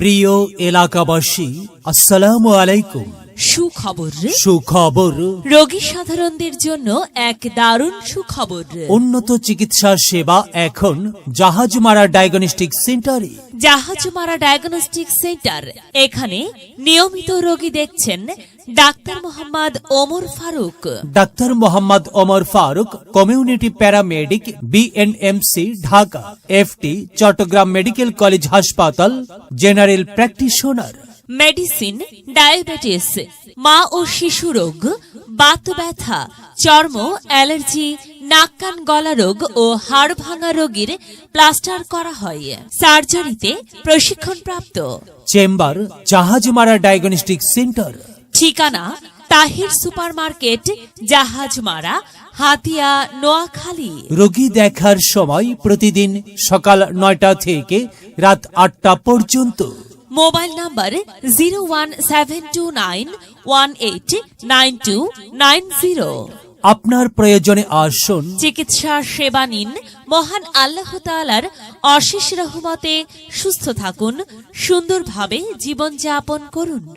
প্রিয় এলাকাবাসী, আসসালামু আলাইকুম। সুখবর রোগী সাধারণদের জন্য এক দারুণ সুখবর। উন্নত চিকিৎসা সেবা এখন জাহাজমারা ডায়াগনস্টিক সেন্টারে। জাহাজমারা ডায়াগনস্টিক সেন্টার, এখানে নিয়মিত রোগী দেখছেন doctor Mohammad Omar Faruk. Doctor Mohammad Omar Faruk community paramedic, BNMC Dhaka, FT Chittagong medical college হাসপাতাল, জেনারেল প্র্যাকটিশনার। মেডিসিন, ডায়াবেটিস, মা ও শিশু রোগ, বাত ব্যথা, চর্ম, অ্যালার্জি, নাক কান গলা রোগ ও হাড় ভাঙা রোগীর প্লাস্টার করা হয়। সার্জারিতে প্রশিক্ষণপ্রাপ্ত। Chamber Jahajmara diagnostic centre. ঠিকানা তাহির সুপারমার্কেট, জাহাজমারা, হাতিয়া, নোয়াখালী। রোগী দেখার সময় প্রতিদিন সকাল 9টা থেকে রাত 8টা পর্যন্ত। Mobile number 01729189290। আপনার প্রয়োজনে আসুন, চিকিৎসা সেবা নিন। মহান আল্লাহ তাআলার অশেষ রহমতে সুস্থ থাকুন, সুন্দরভাবে জীবনযাপন করুন।